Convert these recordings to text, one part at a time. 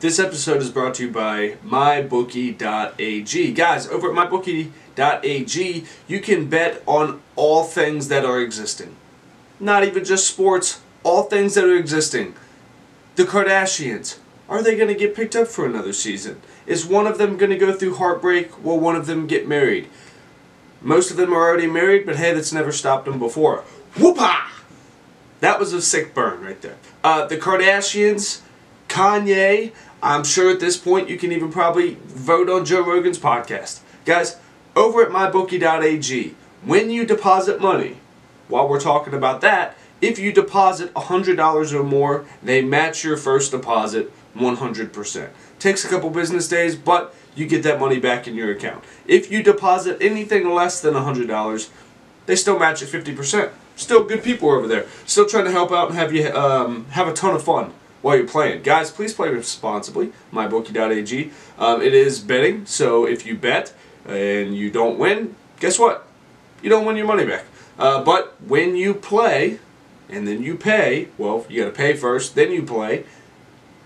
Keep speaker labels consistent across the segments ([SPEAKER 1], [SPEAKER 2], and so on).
[SPEAKER 1] This episode is brought to you by MYBOOKIE.AG. Guys, over at MYBOOKIE.AG, you can bet on all things that are existing. Not even just sports, all things that are existing. The Kardashians, are they going to get picked up for another season? Is one of them going to go through heartbreak? Will one of them get married? Most of them are already married, but hey, that's never stopped them before. Whoopah! That was a sick burn right there. The Kardashians, Kanye, I'm sure at this point you can even probably vote on Joe Rogan's podcast. Guys, over at MYBOOKIE.AG, when you deposit money, while we're talking about that, if you deposit $100 or more, they match your first deposit 100%. Takes a couple business days, but you get that money back in your account. If you deposit anything less than $100, they still match at 50%. Still good people over there. Still trying to help out and have you have a ton of fun while you're playing. Guys, please play responsibly. MYBOOKIE.AG. It is betting, so if you bet and you don't win, guess what? You don't win your money back. But when you play and then you pay, well, you got to pay first, then you play,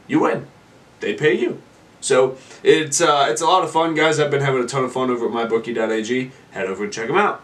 [SPEAKER 1] you win. They pay you. So it's a lot of fun, guys. I've been having a ton of fun over at MYBOOKIE.AG. Head over and check them out.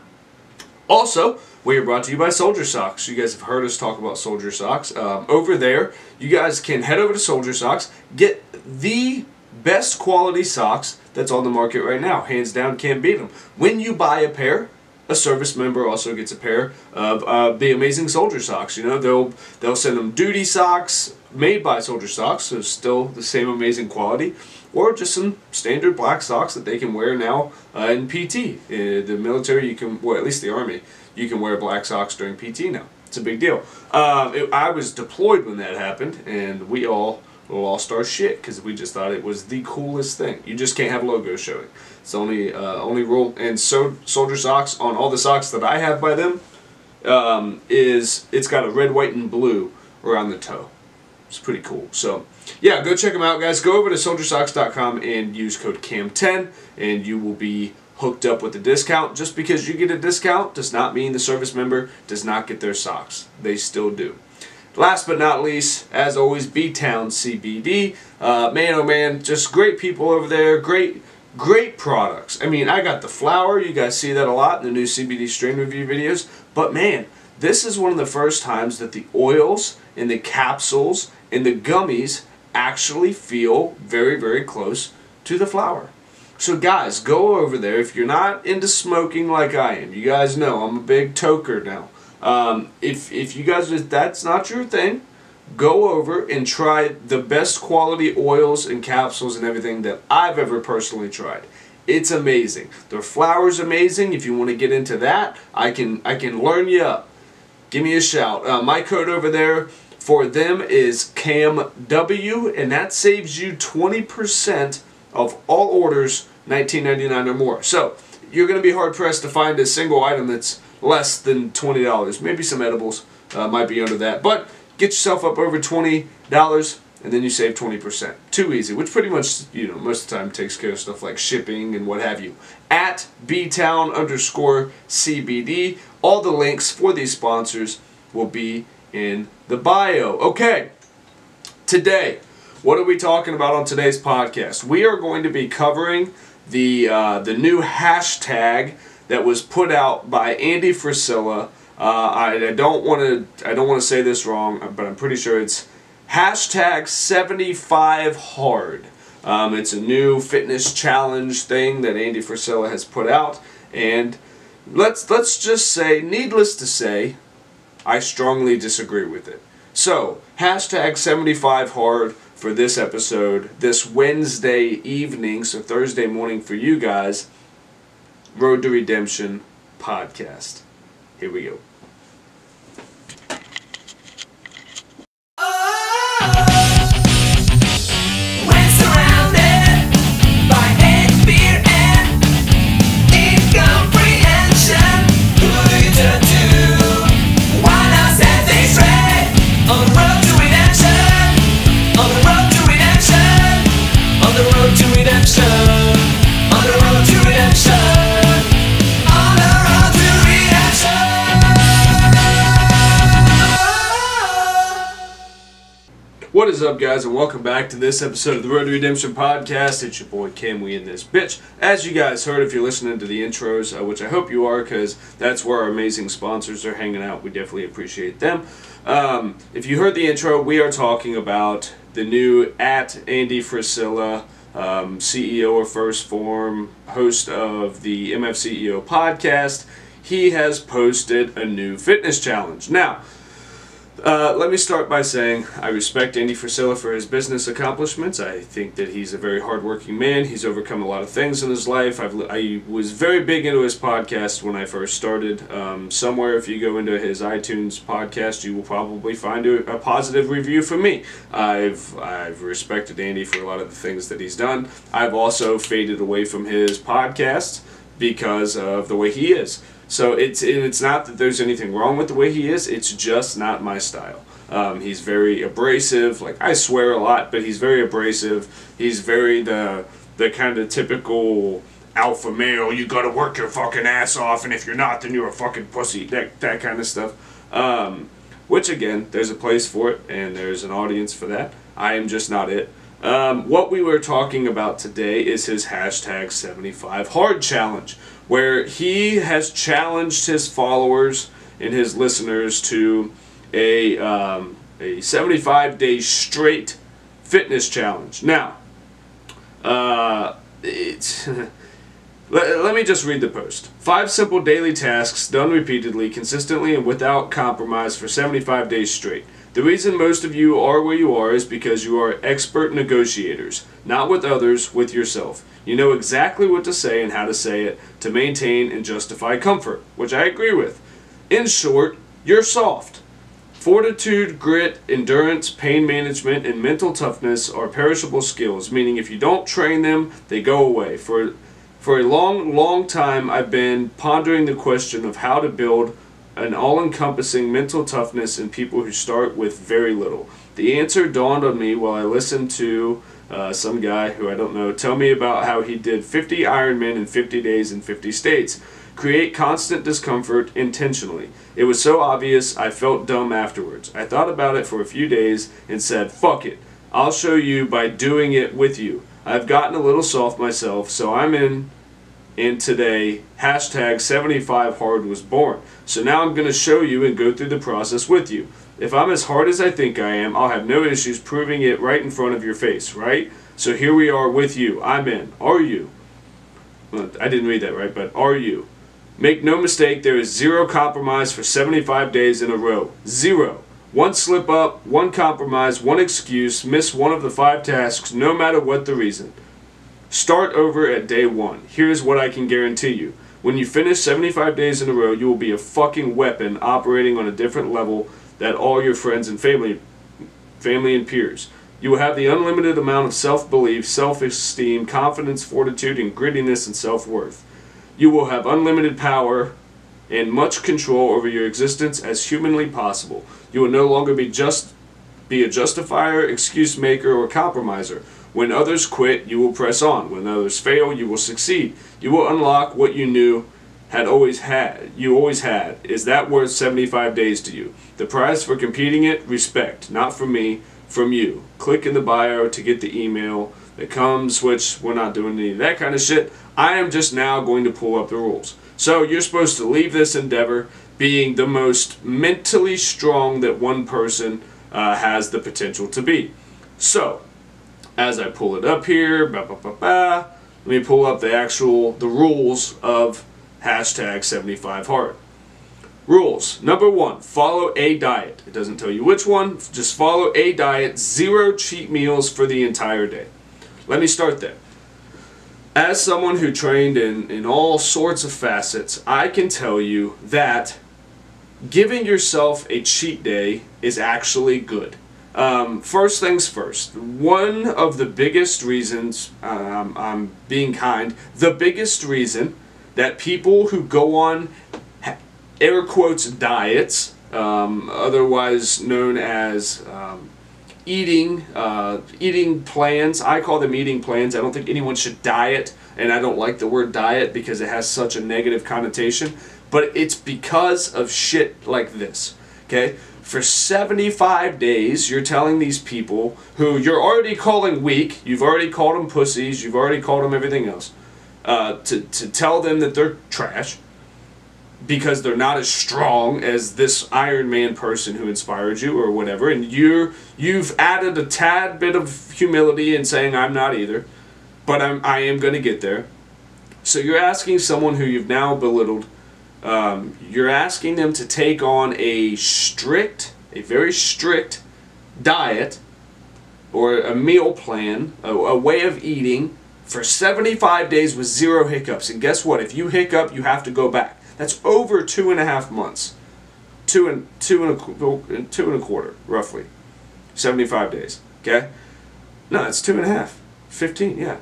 [SPEAKER 1] Also, we are brought to you by Soldier Socks. You guys have heard us talk about Soldier Socks. Over there, you guys can head over to Soldier Socks, get the best quality socks that's on the market right now. Hands down, can't beat them. When you buy a pair, a service member also gets a pair of the amazing Soldier Socks. You know, they'll send them duty socks made by Soldier Socks, so still the same amazing quality, or just some standard black socks that they can wear now in PT. The military, you can, well, at least the Army, you can wear black socks during PT now. It's a big deal. I was deployed when that happened, and we all lost our shit because we just thought it was the coolest thing. You just can't have logos showing. It's the only rule. And so Soldier Socks, on all the socks that I have by them, it's got a red, white, and blue around the toe. It's pretty cool. So yeah, go check them out, guys. Go over to soldiersocks.com and use code CAM10, and you will be hooked up with a discount. Just because you get a discount does not mean the service member does not get their socks. They still do. Last but not least, as always, B-Town CBD. Man, oh man, just great people over there. Great products. I mean, I got the flower. You guys see that a lot in the new CBD strain review videos. But man, this is one of the first times that the oils and the capsules and the gummies actually feel very, very close to the flower. So guys, go over there. If you're not into smoking like I am, you guys know I'm a big toker now. If you guys, if that's not your thing, go over and try the best quality oils and capsules and everything that I've ever personally tried. It's amazing. Their flower's amazing. If you want to get into that, I can learn you up. Give me a shout. My code over there for them is CAMW, and that saves you 20% of all orders $19.99 or more. So you're going to be hard pressed to find a single item that's less than $20. Maybe some edibles might be under that, but get yourself up over $20 and then you save 20%. Too easy, which pretty much, you know, most of the time takes care of stuff like shipping and what have you. At btown_CBD. All the links for these sponsors will be in the bio. Okay, today, what are we talking about on today's podcast? We are going to be covering the new hashtag that was put out by Andy Frisella. I don't want to say this wrong, but I'm pretty sure it's hashtag 75hard. It's a new fitness challenge thing that Andy Frisella has put out, and let's just say, needless to say, I strongly disagree with it. So hashtag 75hard for this episode, this Wednesday evening, so Thursday morning for you guys. Road to Redemption podcast. Here we go.
[SPEAKER 2] On the road to redemption.
[SPEAKER 1] is up, guys, and welcome back to this episode of the Road to Redemption podcast. It's your boy CAMW in this bitch. As you guys heard, if you're listening to the intros, which I hope you are, because that's where our amazing sponsors are hanging out. We definitely appreciate them. If you heard the intro, we are talking about the new Andy Mfceo, CEO of First Form, host of the Mfceo podcast. He has posted a new fitness challenge. Now, let me start by saying I respect Andy Mfceo for his business accomplishments. I think that he's a very hardworking man. He's overcome a lot of things in his life. I was very big into his podcast when I first started. Somewhere, if you go into his iTunes podcast, you will probably find a positive review from me. I've respected Andy for a lot of the things that he's done. I've also faded away from his podcast because of the way he is. So it's not that there's anything wrong with the way he is, it's just not my style. He's very abrasive, like I swear a lot, but he's very abrasive. He's very the kind of typical alpha male, you gotta work your fucking ass off, and if you're not, then you're a fucking pussy, that kind of stuff. Which again, there's a place for it, and there's an audience for that. I am just not it. What we were talking about today is his hashtag 75 hard challenge, where he has challenged his followers and his listeners to a 75-day straight fitness challenge. Now, let me just read the post. 5 simple daily tasks done repeatedly, consistently, and without compromise for 75 days straight. The reason most of you are where you are is because you are expert negotiators, not with others, with yourself. You know exactly what to say and how to say it to maintain and justify comfort, which I agree with. In short, you're soft. Fortitude, grit, endurance, pain management, and mental toughness are perishable skills, meaning if you don't train them, they go away. For a long time, I've been pondering the question of how to build an all-encompassing mental toughness in people who start with very little. The answer dawned on me while I listened to some guy who I don't know tell me about how he did 50 Ironmen in 50 days in 50 states. Create constant discomfort intentionally. It was so obvious I felt dumb afterwards. I thought about it for a few days and said, fuck it. I'll show you by doing it with you. I've gotten a little soft myself, so I'm in. And today, hashtag 75 hard was born. So now I'm going to show you and go through the process with you. If I'm as hard as I think I am, I'll have no issues proving it right in front of your face, right? So here we are with you. I'm in. Are you? Well, I didn't read that right, but are you? Make no mistake, there is zero compromise for 75 days in a row. Zero. One slip up, one compromise, one excuse, miss one of the 5 tasks, no matter what the reason. Start over at day 1. Here's what I can guarantee you. When you finish 75 days in a row, you will be a fucking weapon operating on a different level than all your friends and family and peers. You will have the unlimited amount of self-belief, self-esteem, confidence, fortitude, and grittiness and self-worth. You will have unlimited power and much control over your existence as humanly possible. You will no longer be a justifier, excuse maker, or compromiser. When others quit, you will press on. When others fail, you will succeed. You will unlock what you knew you always had. Is that worth 75 days to you? The prize for competing it? Respect. Not from me, from you. Click in the bio to get the email that comes, which we're not doing any of that kind of shit. I am just now going to pull up the rules. So you're supposed to leave this endeavor being the most mentally strong that one person has the potential to be. So, as I pull it up here, let me pull up the rules of hashtag 75 hard. Rules. Number 1, follow a diet. It doesn't tell you which one, just follow a diet, 0 cheat meals for the entire day. Let me start there. As someone who trained in all sorts of facets, I can tell you that giving yourself a cheat day is actually good. First things first, one of the biggest reasons, I'm being kind, the biggest reason that people who go on air quotes diets, otherwise known as eating plans, I call them eating plans. I don't think anyone should diet, and I don't like the word diet because it has such a negative connotation, but it's because of shit like this. Okay? For 75 days, you're telling these people who you're already calling weak, you've already called them pussies, you've already called them everything else, to tell them that they're trash because they're not as strong as this Iron Man person who inspired you or whatever, and you've added a tad bit of humility in saying I'm not either, but I am going to get there. So you're asking someone who you've now belittled, you're asking them to take on a very strict diet or a meal plan, a way of eating for 75 days with 0 hiccups. And guess what? If you hiccup, you have to go back. That's over 2.5 months. Two and a quarter, roughly. 75 days. Okay? No, it's 2.5. 15, yeah.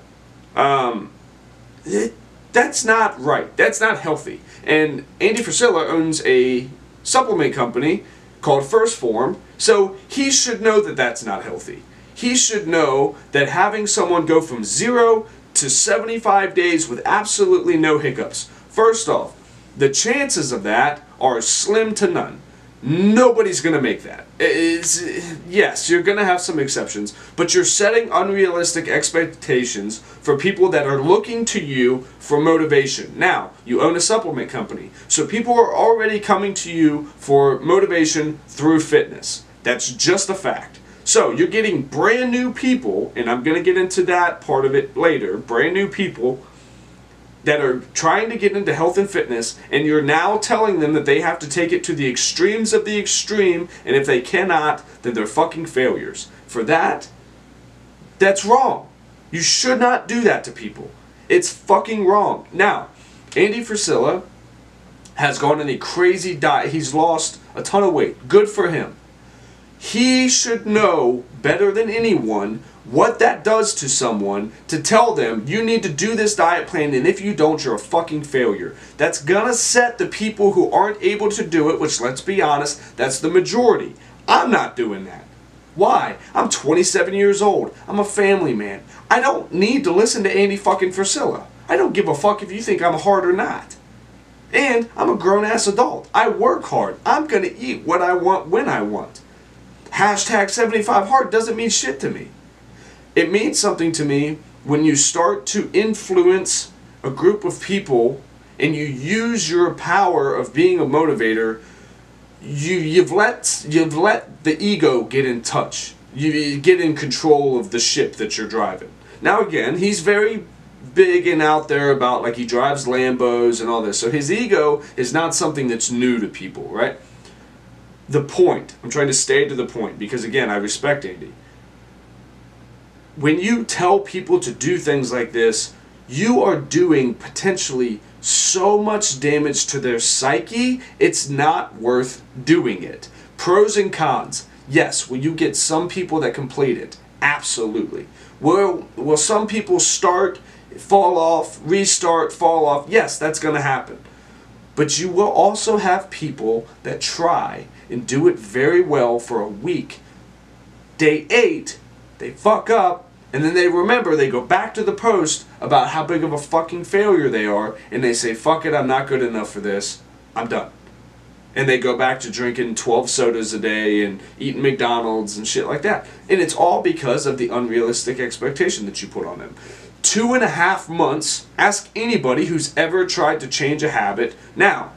[SPEAKER 1] That's not right. That's not healthy. And Andy Frisella owns a supplement company called First Form, so he should know that that's not healthy. He should know that having someone go from 0 to 75 days with absolutely no hiccups. First off, the chances of that are slim to none. Nobody's going to make that. Yes, you're going to have some exceptions, but you're setting unrealistic expectations for people that are looking to you for motivation. Now, you own a supplement company, so people are already coming to you for motivation through fitness. That's just a fact. So, you're getting brand new people, and I'm going to get into that part of it later, brand new people that are trying to get into health and fitness, and you're now telling them that they have to take it to the extremes of the extreme, and if they cannot, then they're fucking failures. For that, that's wrong. You should not do that to people. It's fucking wrong. Now, Andy Frisella has gone on a crazy diet. He's lost a ton of weight. Good for him. He should know better than anyone what that does to someone to tell them you need to do this diet plan, and if you don't, you're a fucking failure. That's gonna set the people who aren't able to do it, which, let's be honest, that's the majority. I'm not doing that. Why? I'm 27 years old. I'm a family man. I don't need to listen to Andy fucking Frisella. I don't give a fuck if you think I'm hard or not. And I'm a grown-ass adult. I work hard. I'm gonna eat what I want when I want. Hashtag 75 hard doesn't mean shit to me. It means something to me when you start to influence a group of people and you use your power of being a motivator. You've let the ego get in touch. You get in control of the ship that you're driving. Now again, he's very big and out there about, like, he drives Lambos and all this. So his ego is not something that's new to people, right? The point, I'm trying to stay to the point because, again, I respect Andy. When you tell people to do things like this, you are doing potentially so much damage to their psyche, it's not worth doing it. Pros and cons. Yes, will you get some people that complete it? Absolutely. Will some people start, fall off, restart, fall off? Yes, that's going to happen. But you will also have people that try and do it very well for a week. Day 8, they fuck up, and then they remember, they go back to the post about how big of a fucking failure they are, and they say, fuck it, I'm not good enough for this, I'm done. And they go back to drinking 12 sodas a day and eating McDonald's and shit like that. And it's all because of the unrealistic expectation that you put on them. 2.5 months, ask anybody who's ever tried to change a habit. Now,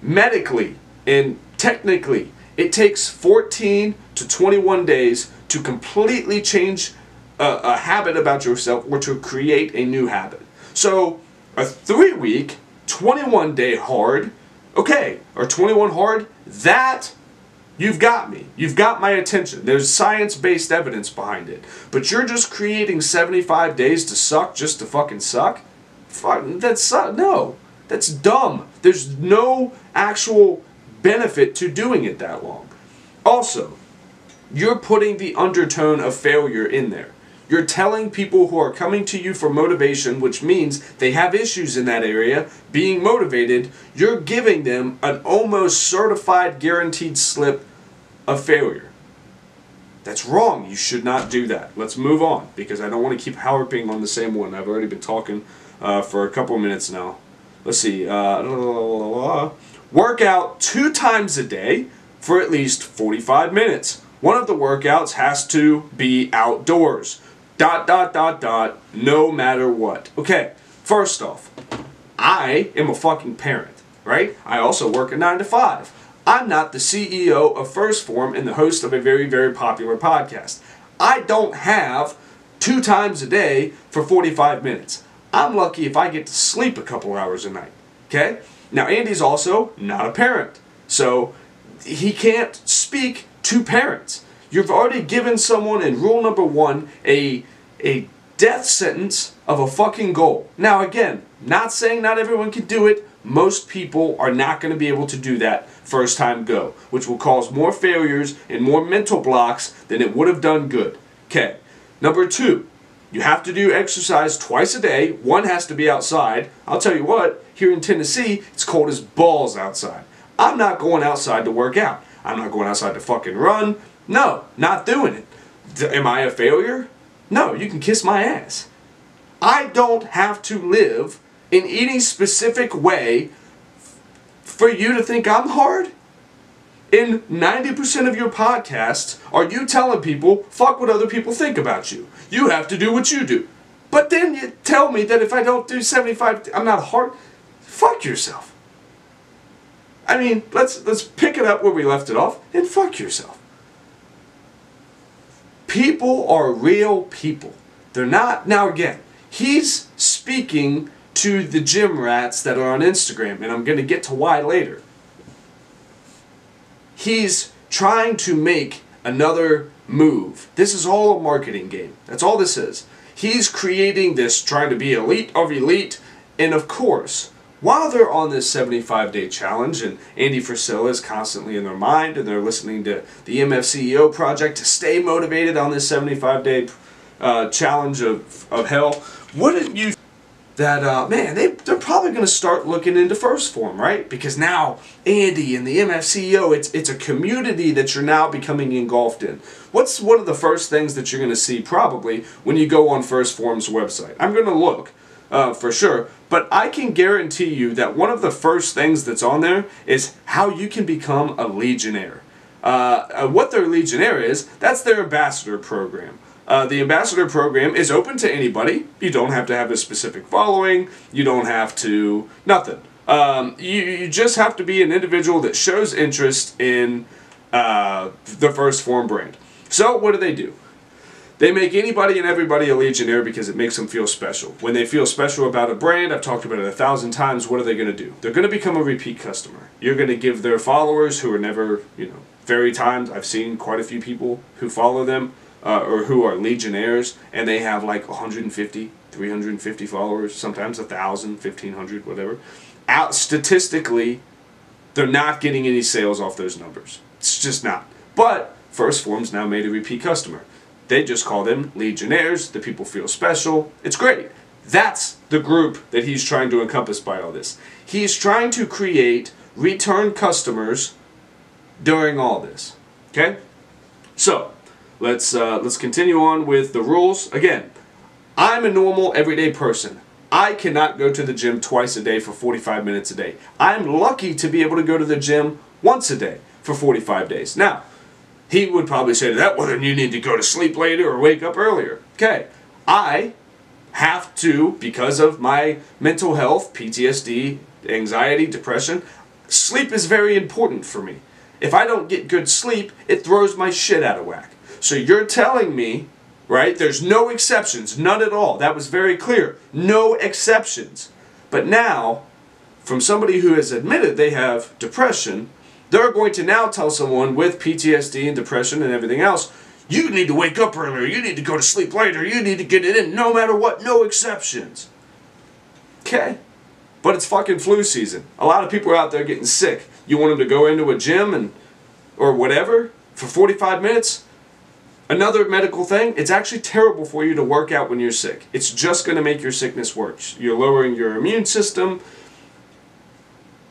[SPEAKER 1] medically and technically, it takes 14 to 21 days to completely change a habit about yourself or to create a new habit. So a 3-week, 21-day hard, okay, or 21 hard, that, you've got me. You've got my attention. There's science-based evidence behind it. But you're just creating 75 days to suck just to fucking suck? No. That's dumb. There's no actual benefit to doing it that long. Also, you're putting the undertone of failure in there. You're telling people who are coming to you for motivation, which means they have issues in that area, being motivated, you're giving them an almost certified guaranteed slip of failure. That's wrong. You should not do that. Let's move on, because I don't want to keep harping on the same one. I've already been talking for a couple minutes now. Let's see. Work out 2 times a day. for at least 45 minutes. One of the workouts has to be outdoors. ... No matter what. Okay, first off, I am a fucking parent, right? I also work a 9 to 5. I'm not the CEO of First Form and the host of a very, very popular podcast. I don't have 2 times a day for 45 minutes. I'm lucky if I get to sleep a couple hours a night, okay? Now, Andy's also not a parent, so he can't speak to parents. You've already given someone in rule number 1 a death sentence of a fucking goal. Now, again, not saying not everyone can do it. Most people are not going to be able to do that first time go, which will cause more failures and more mental blocks than it would have done good. Okay, number 2, you have to do exercise twice a day. One has to be outside. I'll tell you what, here in Tennessee, it's cold as balls outside. I'm not going outside to work out. I'm not going outside to fucking run. No, not doing it. Am I a failure? No, you can kiss my ass. I don't have to live in any specific way for you to think I'm hard. In 90% of your podcasts, are you telling people, fuck what other people think about you. You have to do what you do. But then you tell me that if I don't do 75, I'm not hard. Fuck yourself. I mean, let's pick it up where we left it off and fuck yourself. People are real people. They're not, now again, he's speaking to the gym rats that are on Instagram, and I'm going to get to why later. He's trying to make another move. This is all a marketing game. That's all this is. He's creating this, trying to be elite of elite, and of course, while they're on this 75-day challenge, and Andy Mfceo is constantly in their mind, and they're listening to the Mfceo project to stay motivated on this 75-day challenge of hell, wouldn't you that, man, they're probably going to start looking into First Form, right? Because now Andy and the Mfceo, it's a community that you're now becoming engulfed in. What's one of the first things that you're going to see probably when you go on First Form's website? I'm going to look for sure, but I can guarantee you that one of the first things that's on there is how you can become a Legionnaire. What their Legionnaire is, that's their ambassador program. The ambassador program is open to anybody. You don't have to have a specific following. You don't have to, nothing. You just have to be an individual that shows interest in the First Form brand. So what do? They make anybody and everybody a Legionnaire because it makes them feel special. When they feel special about a brand, I've talked about it 1,000 times, what are they going to do? They're going to become a repeat customer. You're going to give their followers who are never, very times, I've seen quite a few people who follow them, or who are Legionnaires, and they have like 150, 350 followers, sometimes 1,000, 1,500, whatever. Statistically, they're not getting any sales off those numbers. It's just not. But First Form's now made a repeat customer. They just call them Legionnaires. The people feel special. It's great. That's the group that he's trying to encompass by all this. He's trying to create return customers during all this. Okay? So, let's continue on with the rules. Again, I'm a normal, everyday person. I cannot go to the gym twice a day for 45 minutes a day. I'm lucky to be able to go to the gym once a day for 45 days. Now, he would probably say to that, well, then you need to go to sleep later or wake up earlier. Okay, I have to, because of my mental health, PTSD, anxiety, depression, sleep is very important for me. If I don't get good sleep, it throws my shit out of whack. So you're telling me, right, there's no exceptions, none at all. That was very clear. No exceptions. But now, from somebody who has admitted they have depression, they're going to now tell someone with PTSD and depression and everything else, you need to wake up earlier, you need to go to sleep later, you need to get it in, no matter what, no exceptions. Okay. But it's fucking flu season. A lot of people are out there getting sick. You want them to go into a gym or whatever for 45 minutes? Another medical thing, it's actually terrible for you to work out when you're sick. It's just going to make your sickness worse. You're lowering your immune system.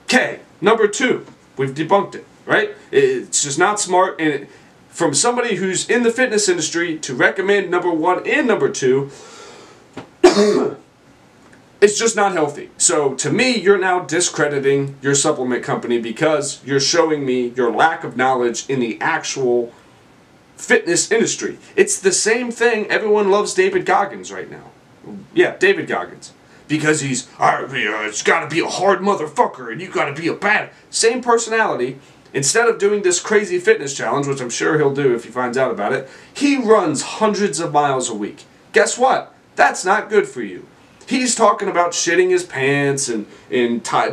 [SPEAKER 1] Okay, number 2, we've debunked it, right? It's just not smart. And from somebody who's in the fitness industry to recommend number 1 and number 2, It's just not healthy. So to me, you're now discrediting your supplement company because you're showing me your lack of knowledge in the actual fitness industry. It's the same thing. Everyone loves David Goggins right now. Yeah, David Goggins. Because he's, it's got to be a hard motherfucker and you got to be a bad. Same personality. Instead of doing this crazy fitness challenge, which I'm sure he'll do if he finds out about it, he runs hundreds of miles a week. Guess what? That's not good for you. He's talking about shitting his pants and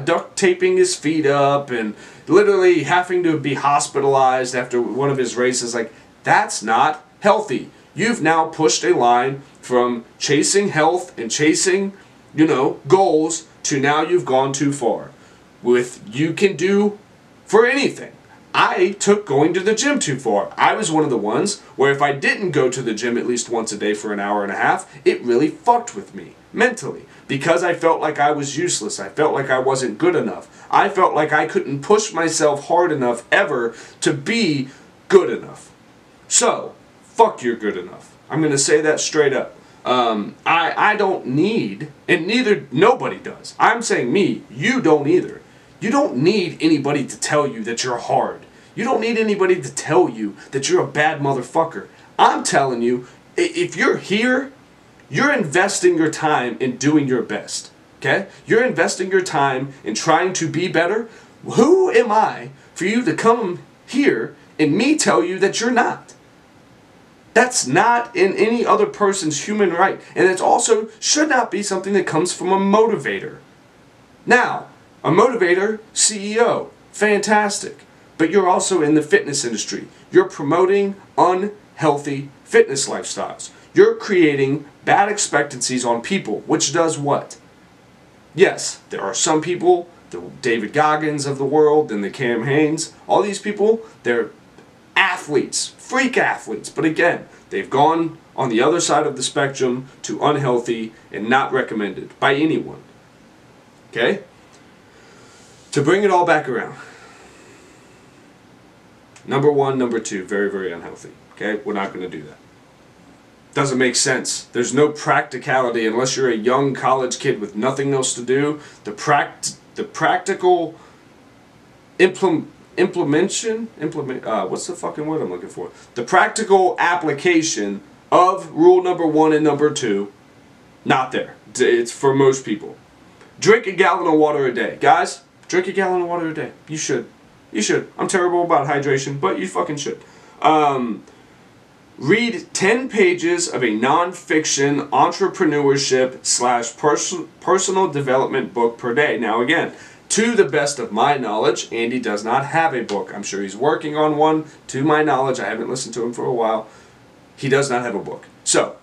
[SPEAKER 1] duct taping his feet up and literally having to be hospitalized after one of his races. Like, that's not healthy. You've now pushed a line from chasing health and chasing, goals to now you've gone too far. With you can do for anything. I took going to the gym too far. I was one of the ones where if I didn't go to the gym at least once a day for an hour and a half, it really fucked with me mentally because I felt like I was useless. I felt like I wasn't good enough. I felt like I couldn't push myself hard enough ever to be good enough. So, fuck you're good enough. I'm going to say that straight up. I don't need, and nobody does. I'm saying me, you don't either. You don't need anybody to tell you that you're hard. You don't need anybody to tell you that you're a bad motherfucker. I'm telling you, if you're here, you're investing your time in doing your best. Okay? You're investing your time in trying to be better. Who am I for you to come here and me tell you that you're not? That's not in any other person's human right. And it also should not be something that comes from a motivator. Now, a motivator, CEO, fantastic. But you're also in the fitness industry. You're promoting unhealthy fitness lifestyles. You're creating bad expectancies on people, which does what? Yes, there are some people, the David Goggins of the world and the Cam Hanes, all these people, they're athletes, freak athletes. But again, they've gone on the other side of the spectrum to unhealthy and not recommended by anyone. Okay? To bring it all back around. Number one, number two, very, very unhealthy. Okay? We're not going to do that. Doesn't make sense. There's no practicality unless you're a young college kid with nothing else to do. The practical what's the fucking word I'm looking for? The practical application of rule number 1 and number 2, not there. It's for most people. Drink a gallon of water a day. Guys, drink a gallon of water a day. You should. You should. I'm terrible about hydration, but you fucking should. Read 10 pages of a non-fiction entrepreneurship / personal development book per day. Now again, to the best of my knowledge, Andy does not have a book. I'm sure he's working on one. To my knowledge, I haven't listened to him for a while. He does not have a book. So,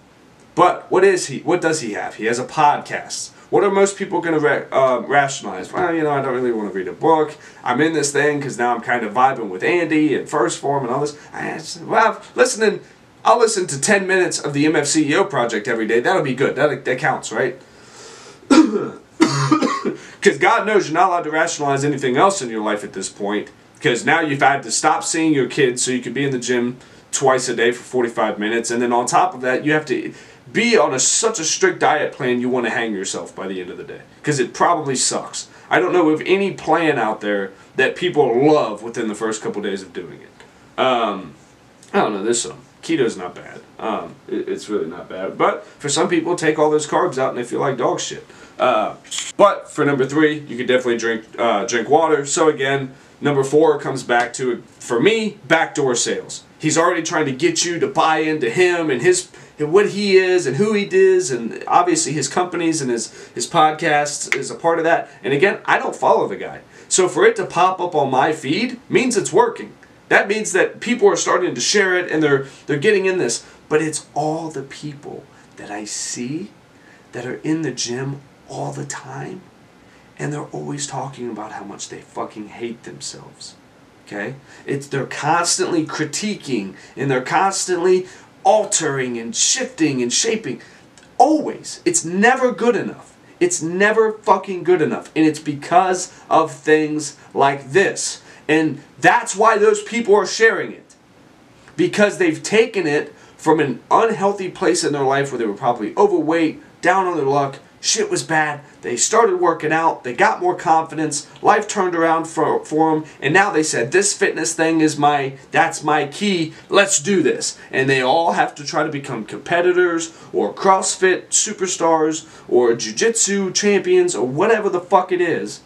[SPEAKER 1] but what is he? What does he have? He has a podcast. What are most people going to rationalize? Well, I don't really want to read a book. I'm in this thing because now I'm kind of vibing with Andy and First Form and all this. Well, I'll listen to 10 minutes of the Mfceo project every day. That'll be good. That counts, right? Because God knows you're not allowed to rationalize anything else in your life at this point. Because now you've had to stop seeing your kids so you can be in the gym twice a day for 45 minutes. And then on top of that, you have to be on such a strict diet plan you want to hang yourself by the end of the day. Because it probably sucks. I don't know of any plan out there that people love within the first couple days of doing it. I don't know, there's some. Keto's not bad. It's really not bad. But for some people, take all those carbs out and they feel like dog shit. But for number 3, you could definitely drink water. So again, number 4 comes back to, for me, backdoor sales. He's already trying to get you to buy into him and what he is and who he is, and obviously his companies and his podcasts is a part of that. And again, I don't follow the guy. So for it to pop up on my feed means it's working. That means that people are starting to share it and they're getting in this. But it's all the people that I see that are in the gym all the time, and they're always talking about how much they fucking hate themselves. Okay? They're constantly critiquing and they're constantly altering and shifting and shaping. Always. It's never good enough. It's never fucking good enough. And it's because of things like this. And that's why those people are sharing it. Because they've taken it from an unhealthy place in their life where they were probably overweight, down on their luck, Shit was bad. They started working out. They got more confidence. Life turned around for them. And now they said, this fitness thing is that's my key. Let's do this. And they all have to try to become competitors or CrossFit superstars or jiu-jitsu champions or whatever the fuck it is.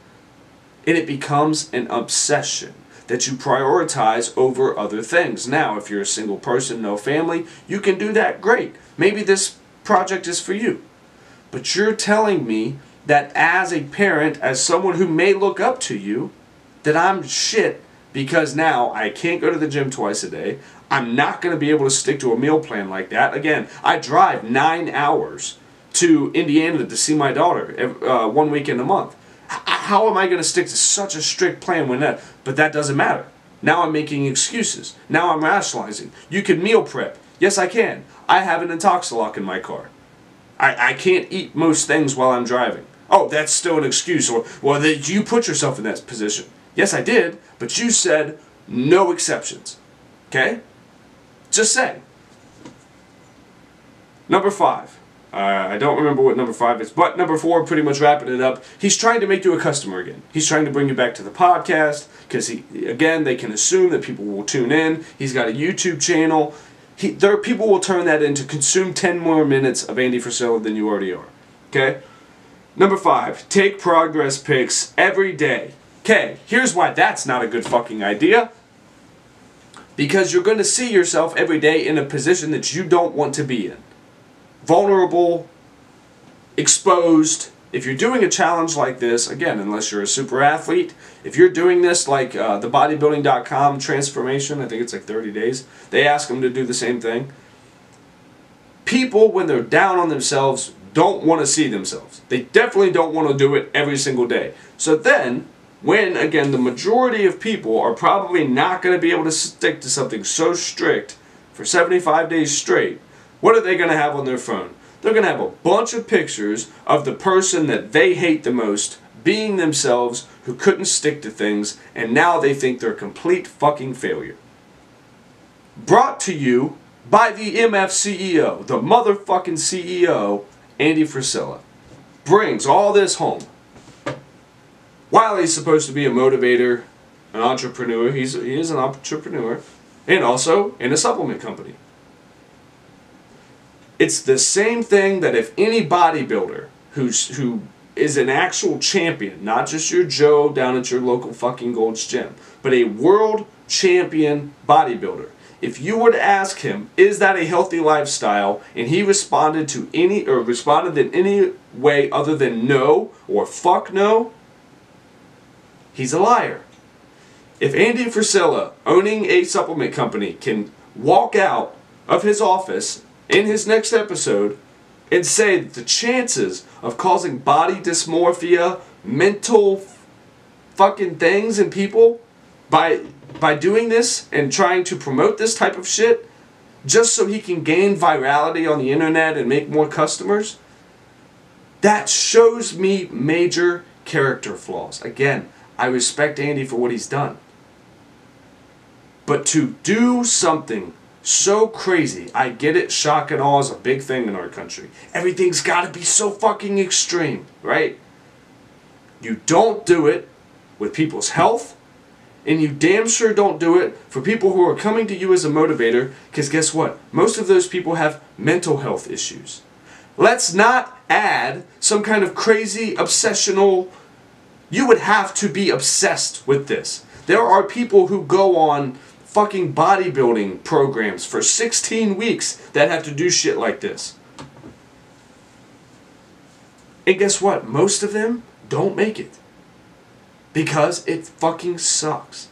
[SPEAKER 1] And it becomes an obsession that you prioritize over other things. Now, if you're a single person, no family, you can do that. Great. Maybe this project is for you. But you're telling me that as a parent, as someone who may look up to you, that I'm shit because now I can't go to the gym twice a day. I'm not going to be able to stick to a meal plan like that. Again, I drive 9 hours to Indiana to see my daughter 1 weekend a month. How am I going to stick to such a strict plan when that? But that doesn't matter. Now I'm making excuses. Now I'm rationalizing. You can meal prep. Yes, I can. I have an Intoxilock in my car. I can't eat most things while I'm driving. Oh, that's still an excuse. Or, well, you put yourself in that position. Yes, I did, but you said no exceptions. Okay? Just saying. Number 5. I don't remember what number 5 is, but number 4, pretty much wrapping it up. He's trying to make you a customer again. He's trying to bring you back to the podcast because, again, they can assume that people will tune in. He's got a YouTube channel. People will turn that into consume 10 more minutes of Andy Mfceo than you already are. Okay? Number 5, take progress pics every day. Okay, here's why that's not a good fucking idea. Because you're going to see yourself every day in a position that you don't want to be in. Vulnerable, exposed. If you're doing a challenge like this, again, unless you're a super athlete, if you're doing this like the bodybuilding.com transformation, I think it's like 30 days, they ask them to do the same thing. People, when they're down on themselves, don't want to see themselves. They definitely don't want to do it every single day. So then, when, again, the majority of people are probably not going to be able to stick to something so strict for 75 days straight, what are they going to have on their phone? They're going to have a bunch of pictures of the person that they hate the most being themselves, who couldn't stick to things, and now they think they're a complete fucking failure. Brought to you by the Mfceo, the motherfucking CEO, Andy Mfceo. Brings all this home. While he's supposed to be a motivator, an entrepreneur, he is an entrepreneur, and also in a supplement company. It's the same thing that if any bodybuilder who is an actual champion, not just your Joe down at your local fucking Gold's Gym, but a world champion bodybuilder, if you were to ask him, is that a healthy lifestyle, and he responded in any way other than no or fuck no, he's a liar. If Andy Mfceo, owning a supplement company, can walk out of his office in his next episode and say that the chances of causing body dysmorphia, mental fucking things in people by doing this and trying to promote this type of shit just so he can gain virality on the internet and make more customers, that shows me major character flaws. Again, I respect Andy for what he's done. But to do something so crazy, I get it, shock and awe is a big thing in our country. Everything's got to be so fucking extreme, right? You don't do it with people's health, and you damn sure don't do it for people who are coming to you as a motivator, because guess what? Most of those people have mental health issues. Let's not add some kind of crazy, obsessional... You would have to be obsessed with this. There are people who go on fucking bodybuilding programs for 16 weeks that have to do shit like this. And guess what? Most of them don't make it. Because it fucking sucks.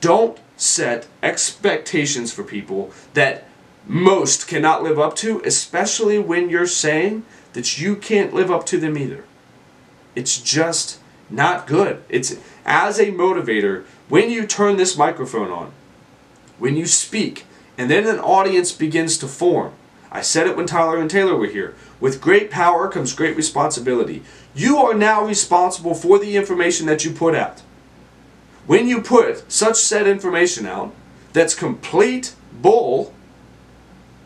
[SPEAKER 1] Don't set expectations for people that most cannot live up to, especially when you're saying that you can't live up to them either. It's just not good. It's, as a motivator, when you turn this microphone on, when you speak, and then an audience begins to form. I said it when Tyler and Taylor were here. With great power comes great responsibility. You are now responsible for the information that you put out. When you put such said information out that's complete bull,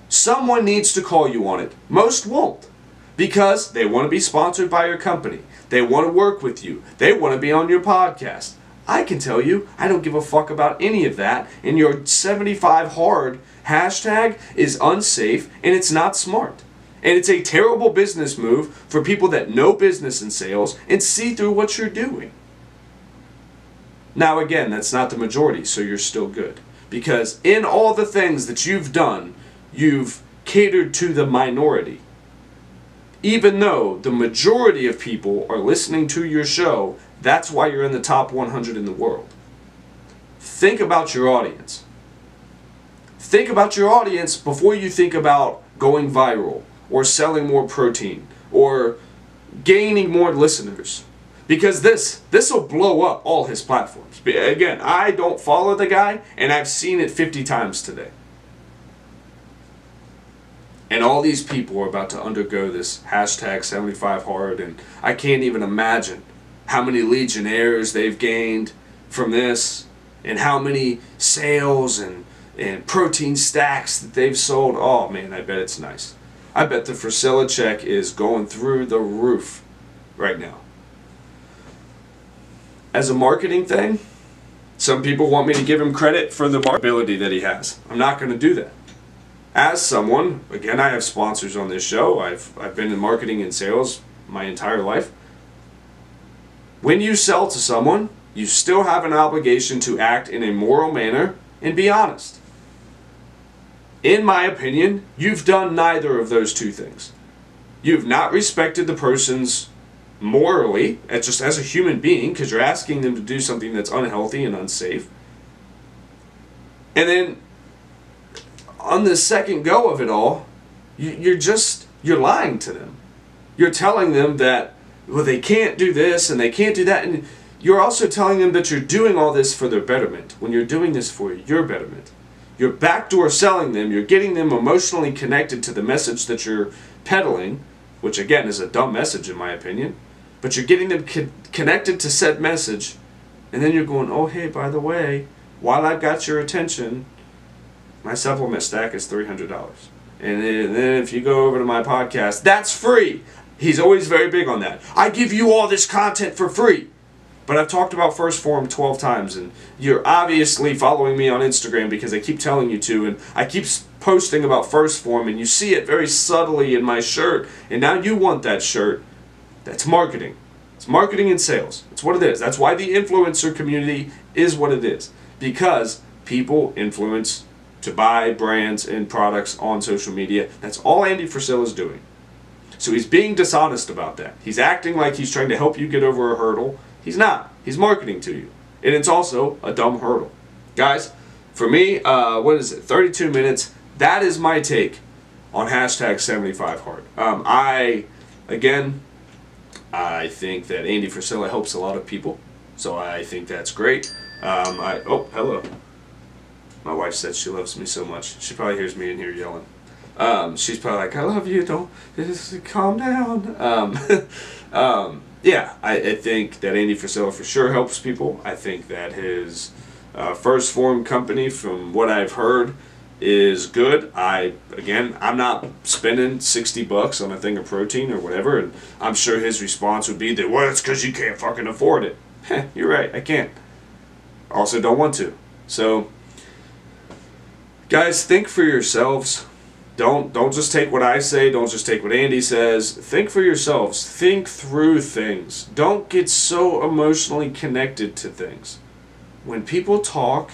[SPEAKER 1] someone needs to call you on it. Most won't. because they want to be sponsored by your company. They want to work with you. They want to be on your podcast. I can tell you, I don't give a fuck about any of that, and your 75 hard hashtag is unsafe and it's not smart. And it's a terrible business move for people that know business and sales and see through what you're doing. Now again, that's not the majority, so you're still good. Because in all the things that you've done, you've catered to the minority. Even though the majority of people are listening to your show, that's why you're in the top 100 in the world. Think about your audience. Think about your audience before you think about going viral or selling more protein or gaining more listeners. Because this will blow up all his platforms. Again, I don't follow the guy, and I've seen it 50 times today. And all these people are about to undergo this hashtag 75 hard, and I can't even imagine how many legionnaires they've gained from this, and how many sales and protein stacks that they've sold. Oh man, I bet it's nice. I bet the Mfceo check is going through the roof right now. As a marketing thing, some people want me to give him credit for the ability that he has. I'm not going to do that. As someone, again, I have sponsors on this show. I've been in marketing and sales my entire life. When you sell to someone, you still have an obligation to act in a moral manner and be honest. In my opinion, you've done neither of those two things. You've not respected the person's morally, just as a human being, because you're asking them to do something that's unhealthy and unsafe. And then, on the second go of it all, you're lying to them. You're telling them that, well, they can't do this and they can't do that, and you're also telling them that you're doing all this for their betterment, when you're doing this for your betterment. You're backdoor selling them, you're getting them emotionally connected to the message that you're peddling, which again is a dumb message in my opinion, but you're getting them connected to said message, and then you're going, oh hey, by the way, while I've got your attention, my supplement stack is $300. And then if you go over to my podcast, that's free. He's always very big on that. I give you all this content for free. But I've talked about First Form 12 times, and you're obviously following me on Instagram because I keep telling you to, and I keep posting about First Form, and you see it very subtly in my shirt, and now you want that shirt. That's marketing. It's marketing and sales. It's what it is. That's why the influencer community is what it is. Because people influence to buy brands and products on social media. That's all Andy Mfceo is doing. So he's being dishonest about that. He's acting like he's trying to help you get over a hurdle. He's not. He's marketing to you. And it's also a dumb hurdle. Guys, for me, what is it? 32 minutes. That is my take on hashtag 75 hard. I think that Andy Mfceo helps a lot of people. So I think that's great. Oh, hello. My wife said she loves me so much. She probably hears me in here yelling. She's probably like, I love you, don't, just calm down. Yeah, I think that Andy Mfceo for sure helps people. I think that his First Form company, from what I've heard, is good. I'm not spending $60 on a thing of protein or whatever, and I'm sure his response would be that, well, it's because you can't fucking afford it. Heh, you're right, I can't. Also don't want to. So, guys, think for yourselves. Don't just take what I say. Don't just take what Andy says. Think for yourselves. Think through things. Don't get so emotionally connected to things. When people talk,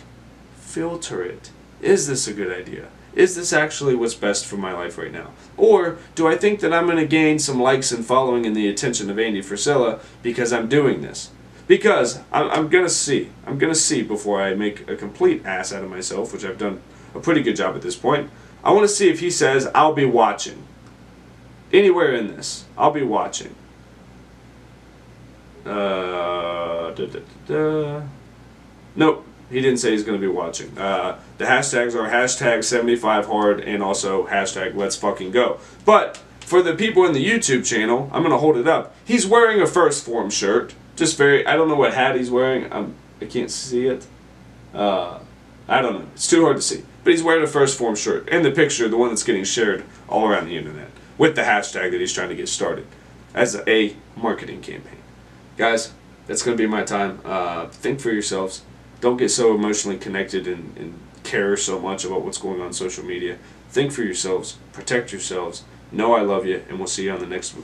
[SPEAKER 1] filter it. Is this a good idea? Is this actually what's best for my life right now? Or do I think that I'm going to gain some likes and following and the attention of Andy Mfceo because I'm doing this? Because I'm going to see. I'm going to see before I make a complete ass out of myself, which I've done a pretty good job at this point. I want to see if he says, I'll be watching. Anywhere in this, I'll be watching. Nope, he didn't say he's going to be watching. The hashtags are hashtag 75hard and also hashtag let's fucking go. But for the people in the YouTube channel, I'm going to hold it up. He's wearing a First Form shirt. Just I don't know what hat he's wearing. I can't see it. I don't know. It's too hard to see. But he's wearing a First Form shirt. And the picture, the one that's getting shared all around the internet. with the hashtag that he's trying to get started as a marketing campaign. Guys, that's going to be my time. Think for yourselves. Don't get so emotionally connected and care so much about what's going on social media. Think for yourselves. Protect yourselves. Know I love you, and we'll see you on the next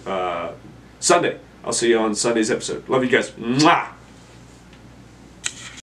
[SPEAKER 1] Sunday. I'll see you on Sunday's episode. Love you guys. Mwah!